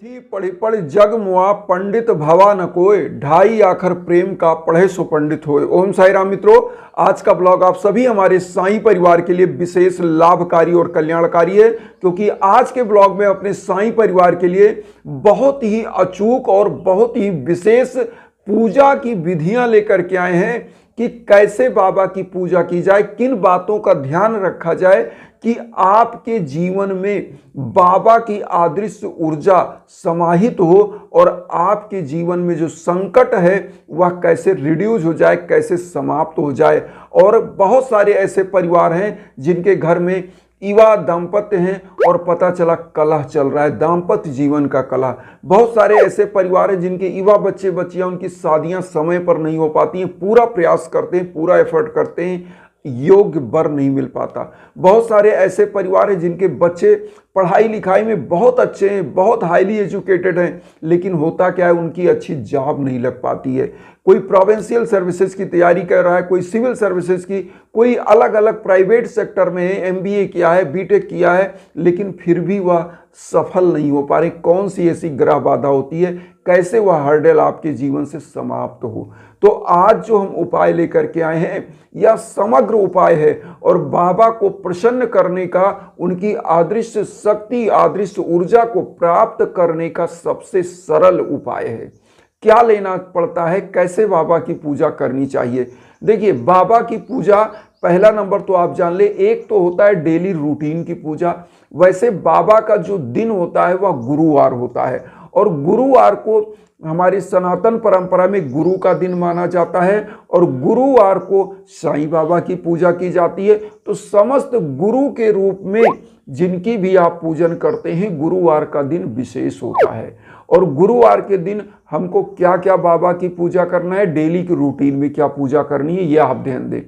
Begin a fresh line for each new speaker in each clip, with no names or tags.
थी पढ़ी पढ़ जग मुआ पंडित भवा न कोय, ढाई आखर प्रेम का पढ़े सो पंडित होए। ओम साई राम मित्रों, आज का ब्लॉग आप सभी हमारे साईं परिवार के लिए विशेष लाभकारी और कल्याणकारी है, क्योंकि आज के ब्लॉग में अपने साईं परिवार के लिए बहुत ही अचूक और बहुत ही विशेष पूजा की विधियां लेकर के आए हैं कि कैसे बाबा की पूजा की जाए, किन बातों का ध्यान रखा जाए कि आपके जीवन में बाबा की अदृश्य ऊर्जा समाहित हो और आपके जीवन में जो संकट है वह कैसे रिड्यूस हो जाए, कैसे समाप्त हो जाए। और बहुत सारे ऐसे परिवार हैं जिनके घर में युवा दाम्पत्य हैं और पता चला कलह चल रहा है, दाम्पत्य जीवन का कलह। बहुत सारे ऐसे परिवार हैं जिनके युवा बच्चे बच्चियां, उनकी शादियां समय पर नहीं हो पाती हैं, पूरा प्रयास करते हैं, पूरा एफर्ट करते हैं, योग्य वर नहीं मिल पाता। बहुत सारे ऐसे परिवार हैं जिनके बच्चे पढ़ाई लिखाई में बहुत अच्छे हैं, बहुत हाईली एजुकेटेड हैं, लेकिन होता क्या है, उनकी अच्छी जॉब नहीं लग पाती है। कोई प्रोविंशियल सर्विसेज की तैयारी कर रहा है, कोई सिविल सर्विसेज की, कोई अलग अलग प्राइवेट सेक्टर में है, एमबीए किया है, बीटेक किया है, लेकिन फिर भी वह सफल नहीं हो पा रहे। कौन सी ऐसी ग्रह बाधा होती है, कैसे वह हर्डल आपके जीवन से समाप्त हो। तो आज जो हम उपाय लेकर के आए हैं यह समग्र उपाय है और बाबा को प्रसन्न करने का, उनकी अदृश्य शक्ति, अदृश्य ऊर्जा को प्राप्त करने का सबसे सरल उपाय है। क्या लेना पड़ता है, कैसे बाबा की पूजा करनी चाहिए। देखिए, बाबा की पूजा पहला नंबर तो आप जान ले, एक तो होता है डेली रूटीन की पूजा। वैसे बाबा का जो दिन होता है वह गुरुवार होता है और गुरुवार को हमारी सनातन परंपरा में गुरु का दिन माना जाता है और गुरुवार को साईं बाबा की पूजा की जाती है। तो समस्त गुरु के रूप में जिनकी भी आप पूजन करते हैं, गुरुवार का दिन विशेष होता है। और गुरुवार के दिन हमको क्या क्या बाबा की पूजा करना है, डेली की रूटीन में क्या पूजा करनी है, यह आप ध्यान दें।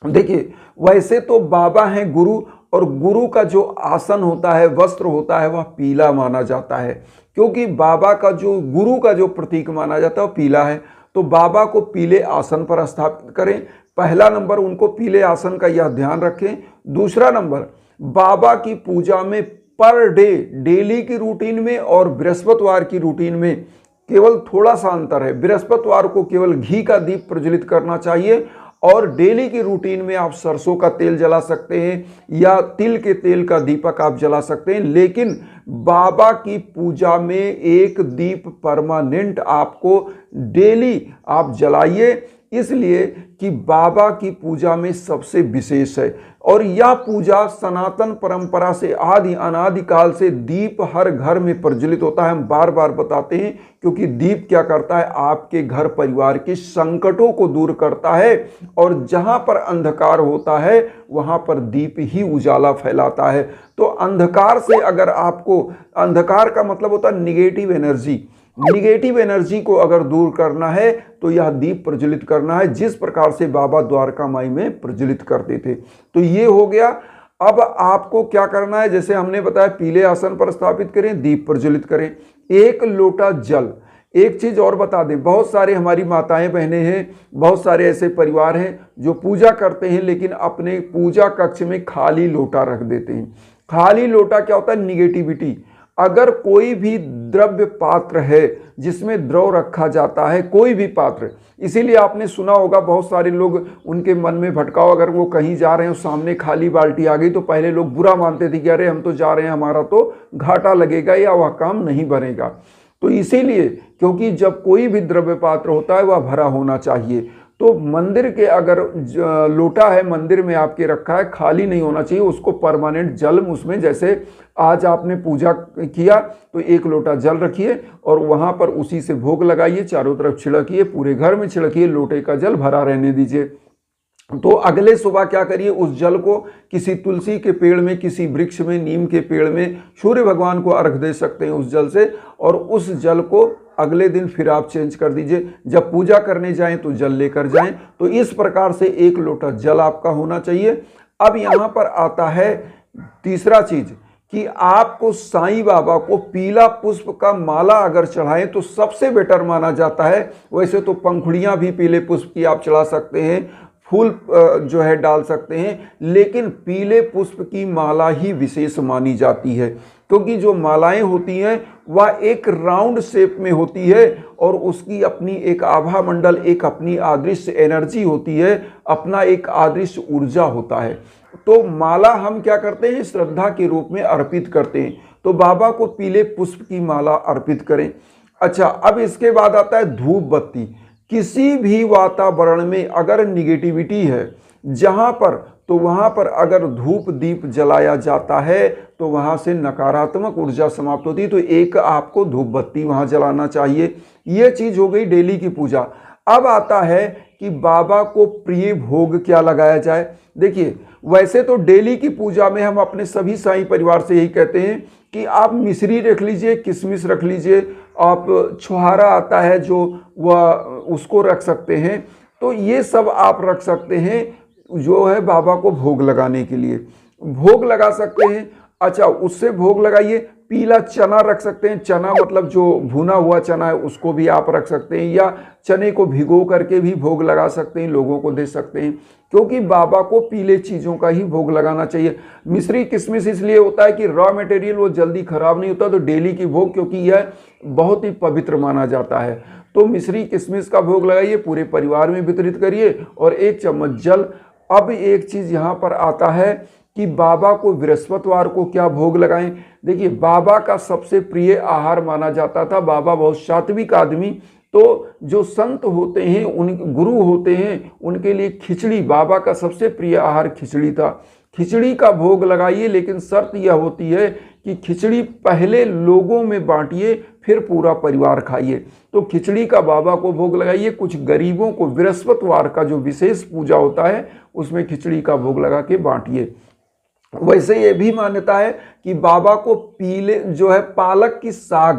देखिए, वैसे तो बाबा हैं गुरु, और गुरु का जो आसन होता है, वस्त्र होता है, वह पीला माना जाता है, क्योंकि बाबा का जो गुरु का जो प्रतीक माना जाता है वो पीला है। तो बाबा को पीले आसन पर स्थापित करें। पहला नंबर, उनको पीले आसन का यह ध्यान रखें। दूसरा नंबर, बाबा की पूजा में पर डे, डेली की रूटीन में और बृहस्पतिवार की रूटीन में केवल थोड़ा सा अंतर है। बृहस्पतिवार को केवल घी का दीप प्रज्वलित करना चाहिए और डेली की रूटीन में आप सरसों का तेल जला सकते हैं या तिल के तेल का दीपक आप जला सकते हैं। लेकिन बाबा की पूजा में एक दीप परमानेंट आपको डेली आप जलाइए, इसलिए कि बाबा की पूजा में सबसे विशेष है। और यह पूजा सनातन परंपरा से आदि अनादिकाल से दीप हर घर में प्रज्वलित होता है। हम बार बार बताते हैं, क्योंकि दीप क्या करता है, आपके घर परिवार के संकटों को दूर करता है और जहां पर अंधकार होता है वहां पर दीप ही उजाला फैलाता है। तो अंधकार से अगर आपको, अंधकार का मतलब होता है निगेटिव एनर्जी, निगेटिव एनर्जी को अगर दूर करना है तो यह दीप प्रज्वलित करना है, जिस प्रकार से बाबा द्वारका माई में प्रज्वलित करते थे। तो ये हो गया। अब आपको क्या करना है, जैसे हमने बताया, पीले आसन पर स्थापित करें, दीप प्रज्वलित करें, एक लोटा जल। एक चीज और बता दें, बहुत सारे हमारी माताएं बहनें हैं, बहुत सारे ऐसे परिवार हैं जो पूजा करते हैं लेकिन अपने पूजा कक्ष में खाली लोटा रख देते हैं। खाली लोटा क्या होता है, निगेटिविटी। अगर कोई भी द्रव्य पात्र है जिसमें द्रव रखा जाता है, कोई भी पात्र, इसीलिए आपने सुना होगा बहुत सारे लोग, उनके मन में भटकाव, अगर वो कहीं जा रहे हैं सामने खाली बाल्टी आ गई तो पहले लोग बुरा मानते थे कि अरे हम तो जा रहे हैं, हमारा तो घाटा लगेगा या वह काम नहीं बनेगा। तो इसीलिए, क्योंकि जब कोई भी द्रव्य पात्र होता है वह भरा होना चाहिए। तो मंदिर के अगर लोटा है, मंदिर में आपके रखा है, खाली नहीं होना चाहिए, उसको परमानेंट जल उसमें, जैसे आज आपने पूजा किया तो एक लोटा जल रखिए और वहां पर उसी से भोग लगाइए, चारों तरफ छिड़किए, पूरे घर में छिड़किए, लोटे का जल भरा रहने दीजिए। तो अगले सुबह क्या करिए, उस जल को किसी तुलसी के पेड़ में, किसी वृक्ष में, नीम के पेड़ में, सूर्य भगवान को अर्घ दे सकते हैं उस जल से, और उस जल को अगले दिन फिर आप चेंज कर दीजिए। जब पूजा करने जाएं तो जल लेकर जाएं। तो इस प्रकार से एक लोटा जल आपका होना चाहिए। अब यहां पर आता है तीसरा चीज कि आपको साईं बाबा को पीला पुष्प का माला अगर चढ़ाएं तो सबसे बेटर माना जाता है। वैसे तो पंखुड़ियां भी पीले पुष्प की आप चढ़ा सकते हैं, फूल जो है डाल सकते हैं, लेकिन पीले पुष्प की माला ही विशेष मानी जाती है, क्योंकि जो मालाएं होती हैं वह एक राउंड शेप में होती है और उसकी अपनी एक आभा मंडल, एक अपनी अदृश्य एनर्जी होती है, अपना एक अदृश्य ऊर्जा होता है। तो माला हम क्या करते हैं, श्रद्धा के रूप में अर्पित करते हैं। तो बाबा को पीले पुष्प की माला अर्पित करें। अच्छा, अब इसके बाद आता है धूप बत्ती। किसी भी वातावरण में अगर निगेटिविटी है जहां पर, तो वहां पर अगर धूप दीप जलाया जाता है तो वहां से नकारात्मक ऊर्जा समाप्त होती है। तो एक आपको धूप बत्ती वहां जलाना चाहिए। ये चीज हो गई डेली की पूजा। अब आता है कि बाबा को प्रिय भोग क्या लगाया जाए। देखिए, वैसे तो डेली की पूजा में हम अपने सभी साईं परिवार से यही कहते हैं कि आप मिश्री रख लीजिए, किशमिश रख लीजिए, आप छुहारा आता है जो वह उसको रख सकते हैं। तो ये सब आप रख सकते हैं जो है बाबा को भोग लगाने के लिए भोग लगा सकते हैं। अच्छा, उससे भोग लगाइए। पीला चना रख सकते हैं, चना मतलब जो भुना हुआ चना है उसको भी आप रख सकते हैं, या चने को भिगो करके भी भोग लगा सकते हैं, लोगों को दे सकते हैं, क्योंकि बाबा को पीले चीज़ों का ही भोग लगाना चाहिए। मिश्री किशमिश इसलिए होता है कि रॉ मटेरियल वो जल्दी खराब नहीं होता, तो डेली की भोग क्योंकि यह बहुत ही पवित्र माना जाता है। तो मिश्री किशमिश का भोग लगाइए, पूरे परिवार में वितरित करिए, और 1 चम्मच जल। अब एक चीज़ यहाँ पर आता है कि बाबा को बृहस्पतिवार को क्या भोग लगाएं। देखिए, बाबा का सबसे प्रिय आहार माना जाता था, बाबा बहुत सात्विक आदमी, तो जो संत होते हैं, उन गुरु होते हैं, उनके लिए खिचड़ी, बाबा का सबसे प्रिय आहार खिचड़ी था। खिचड़ी का भोग लगाइए, लेकिन शर्त यह होती है कि खिचड़ी पहले लोगों में बांटिए, फिर पूरा परिवार खाइए। तो खिचड़ी का बाबा को भोग लगाइए। कुछ गरीबों को बृहस्पतिवार का जो विशेष पूजा होता है उसमें खिचड़ी का भोग लगा के बांटिए। वैसे ये भी मान्यता है कि बाबा को पीले जो है पालक की साग,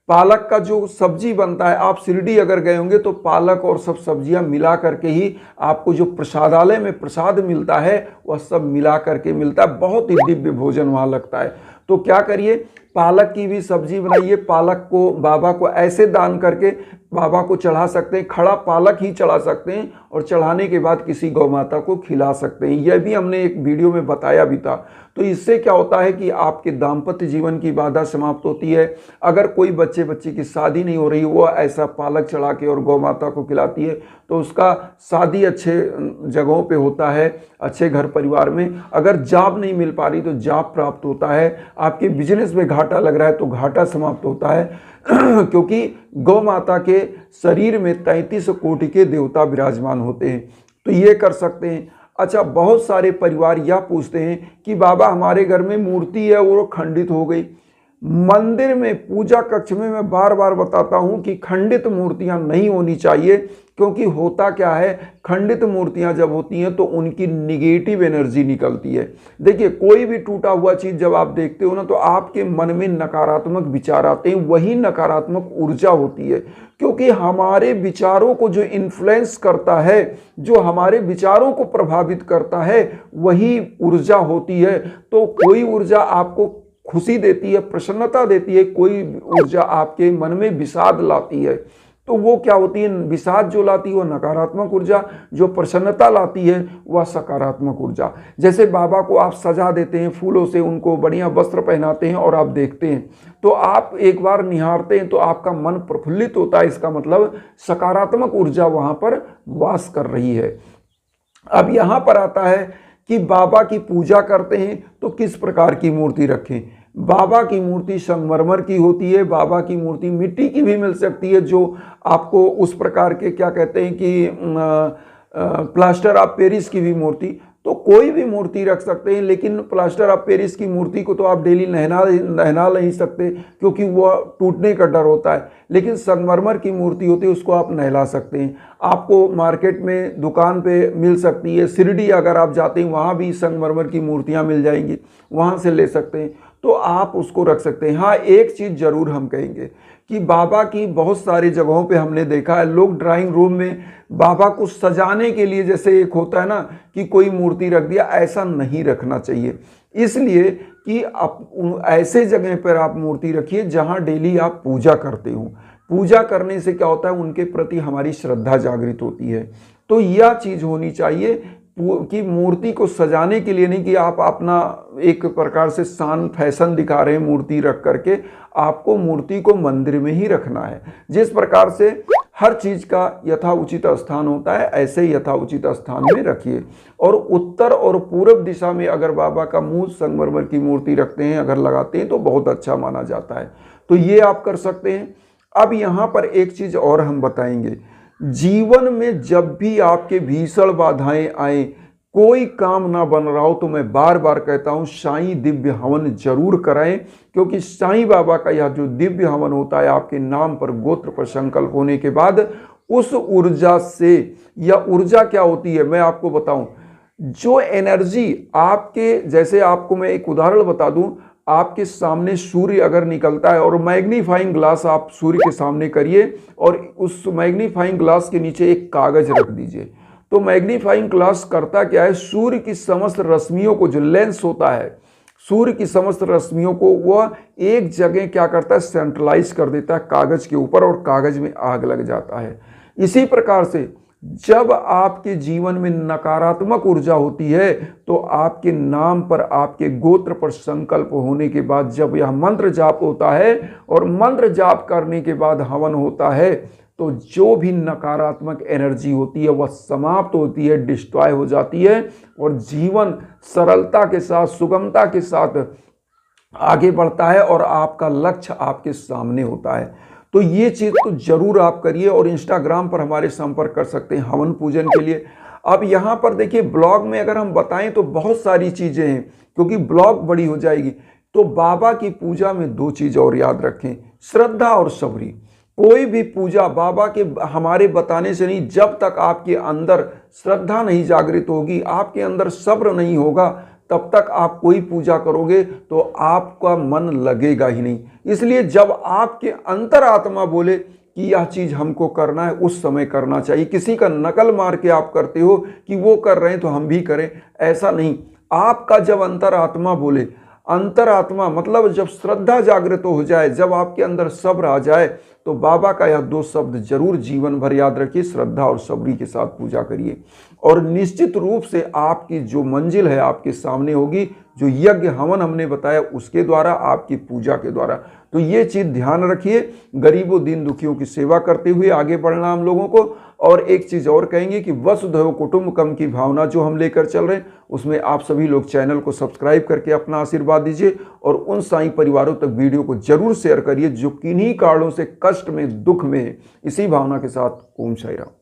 पालक का जो सब्जी बनता है, आप शिरडी अगर गए होंगे तो पालक और सब सब्जियां मिला करके ही आपको जो प्रसादालय में प्रसाद मिलता है वह सब मिला करके मिलता है। बहुत ही दिव्य भोजन वहाँ लगता है। तो क्या करिए, पालक की भी सब्जी बनाइए। पालक को बाबा को ऐसे दान करके बाबा को चढ़ा सकते हैं, खड़ा पालक ही चढ़ा सकते हैं, और चढ़ाने के बाद किसी गौ माता को खिला सकते हैं। यह भी हमने एक वीडियो में बताया भी था। तो इससे क्या होता है कि आपके दाम्पत्य जीवन की बाधा समाप्त होती है। अगर कोई बच्चे की शादी नहीं हो रही, वो ऐसा पालक चढ़ा के और गौ माता को खिलाती है, तो उसका शादी अच्छे जगहों पे होता है, अच्छे घर परिवार में। अगर जॉब नहीं मिल पा रही तो जॉब प्राप्त होता है। आपके बिजनेस में घाटा लग रहा है तो घाटा समाप्त होता है क्योंकि गौ माता के शरीर में 33 कोटि के देवता विराजमान होते हैं। तो ये कर सकते हैं। अच्छा, बहुत सारे परिवार यह पूछते हैं कि बाबा हमारे घर में मूर्ति है वो खंडित हो गई। मंदिर में पूजा कक्ष में मैं बार बार बताता हूं कि खंडित मूर्तियां नहीं होनी चाहिए, क्योंकि होता क्या है, खंडित मूर्तियां जब होती हैं तो उनकी निगेटिव एनर्जी निकलती है। देखिए, कोई भी टूटा हुआ चीज जब आप देखते हो ना, तो आपके मन में नकारात्मक विचार आते हैं, वही नकारात्मक ऊर्जा होती है। क्योंकि हमारे विचारों को जो इन्फ्लुएंस करता है, जो हमारे विचारों को प्रभावित करता है, वही ऊर्जा होती है। तो कोई ऊर्जा आपको खुशी देती है, प्रसन्नता देती है, कोई ऊर्जा आपके मन में विषाद लाती है। तो वो क्या होती है, विषाद जो लाती है वो नकारात्मक ऊर्जा, जो प्रसन्नता लाती है वह सकारात्मक ऊर्जा। जैसे बाबा को आप सजा देते हैं फूलों से, उनको बढ़िया वस्त्र पहनाते हैं और आप देखते हैं, तो आप एक बार निहारते हैं तो आपका मन प्रफुल्लित होता है। इसका मतलब सकारात्मक ऊर्जा वहाँ पर वास कर रही है। अब यहाँ पर आता है कि बाबा की पूजा करते हैं तो किस प्रकार की मूर्ति रखें। बाबा की मूर्ति संगमरमर की होती है, बाबा की मूर्ति मिट्टी की भी मिल सकती है, जो आपको उस प्रकार के क्या कहते हैं कि प्लास्टर ऑफ पेरिस की भी मूर्ति, तो कोई भी मूर्ति रख सकते हैं। लेकिन प्लास्टर ऑफ पेरिस की मूर्ति को तो आप डेली नहला नहीं सकते, क्योंकि वह टूटने का डर होता है। लेकिन संगमरमर की मूर्ति होती है, उसको आप नहला सकते हैं। आपको मार्केट में दुकान पे मिल सकती है, शिरडी अगर आप जाते हैं वहाँ भी संगमरमर की मूर्तियाँ मिल जाएंगी, वहाँ से ले सकते हैं, तो आप उसको रख सकते हैं। हाँ, एक चीज़ जरूर हम कहेंगे कि बाबा की बहुत सारी जगहों पे हमने देखा है, लोग ड्राइंग रूम में बाबा को सजाने के लिए, जैसे एक होता है ना कि कोई मूर्ति रख दिया, ऐसा नहीं रखना चाहिए। इसलिए कि आप ऐसे जगह पर आप मूर्ति रखिए जहाँ डेली आप पूजा करते हो। पूजा करने से क्या होता है, उनके प्रति हमारी श्रद्धा जागृत होती है। तो यह चीज़ होनी चाहिए कि मूर्ति को सजाने के लिए नहीं कि आप अपना एक प्रकार से शान फैशन दिखा रहे हैं मूर्ति रख करके। आपको मूर्ति को मंदिर में ही रखना है। जिस प्रकार से हर चीज़ का यथाउचित स्थान होता है, ऐसे ही यथाउचित स्थान में रखिए। और उत्तर और पूर्व दिशा में अगर बाबा का मुंह संगमरमर की मूर्ति रखते हैं, अगर लगाते हैं, तो बहुत अच्छा माना जाता है। तो ये आप कर सकते हैं। अब यहाँ पर एक चीज़ और हम बताएंगे, जीवन में जब भी आपके भीषण बाधाएं आए, कोई काम ना बन रहा हो, तो मैं बार बार कहता हूं साईं दिव्य हवन जरूर कराएं, क्योंकि साईं बाबा का यह जो दिव्य हवन होता है, आपके नाम पर गोत्र पर संकल्प होने के बाद उस ऊर्जा से, या ऊर्जा क्या होती है मैं आपको बताऊं, जो एनर्जी आपके, जैसे आपको मैं एक उदाहरण बता दूं, आपके सामने सूर्य अगर निकलता है और मैग्नीफाइंग ग्लास आप सूर्य के सामने करिए और उस मैग्नीफाइंग ग्लास के नीचे एक कागज रख दीजिए, तो मैग्नीफाइंग ग्लास करता क्या है, सूर्य की समस्त रश्मियों को, जो लेंस होता है, सूर्य की समस्त रश्मियों को वह एक जगह क्या करता है, सेंट्रलाइज कर देता है कागज के ऊपर, और कागज में आग लग जाता है। इसी प्रकार से जब आपके जीवन में नकारात्मक ऊर्जा होती है, तो आपके नाम पर, आपके गोत्र पर संकल्प होने के बाद जब यह मंत्र जाप होता है और मंत्र जाप करने के बाद हवन होता है, तो जो भी नकारात्मक एनर्जी होती है वह समाप्त होती है, डिस्ट्रॉय हो जाती है, और जीवन सरलता के साथ, सुगमता के साथ आगे बढ़ता है और आपका लक्ष्य आपके सामने होता है। तो ये चीज़ तो जरूर आप करिए। और इंस्टाग्राम पर हमारे संपर्क कर सकते हैं हवन पूजन के लिए। अब यहाँ पर देखिए, ब्लॉग में अगर हम बताएं तो बहुत सारी चीज़ें हैं, क्योंकि ब्लॉग बड़ी हो जाएगी। तो बाबा की पूजा में दो चीज़ और याद रखें, श्रद्धा और सबरी। कोई भी पूजा बाबा के हमारे बताने से नहीं, जब तक आपके अंदर श्रद्धा नहीं जागृत होगी, आपके अंदर सब्र नहीं होगा, तब तक आप कोई पूजा करोगे तो आपका मन लगेगा ही नहीं। इसलिए जब आपके अंतरात्मा बोले कि यह चीज़ हमको करना है, उस समय करना चाहिए। किसी का नकल मार के आप करते हो कि वो कर रहे हैं तो हम भी करें, ऐसा नहीं। आपका जब अंतरात्मा बोले, अंतरात्मा मतलब जब श्रद्धा जागृत हो जाए, जब आपके अंदर सब्र आ जाए, तो बाबा का यह दो शब्द जरूर जीवन भर याद रखिए, श्रद्धा और सबरी के साथ पूजा करिए। और निश्चित रूप से आपकी जो मंजिल है आपके सामने होगी, जो यज्ञ हवन हमने बताया उसके द्वारा, आपकी पूजा के द्वारा। तो ये चीज़ ध्यान रखिए, गरीबों दीन दुखियों की सेवा करते हुए आगे बढ़ना हम लोगों को। और एक चीज़ और कहेंगे कि वसुधैव कुटुंबकम की भावना जो हम लेकर चल रहे हैं, उसमें आप सभी लोग चैनल को सब्सक्राइब करके अपना आशीर्वाद दीजिए, और उन साईं परिवारों तक वीडियो को जरूर शेयर करिए जो किन्हीं कारणों से कष्ट में, दुख में है। इसी भावना के साथ ओम साईं राम।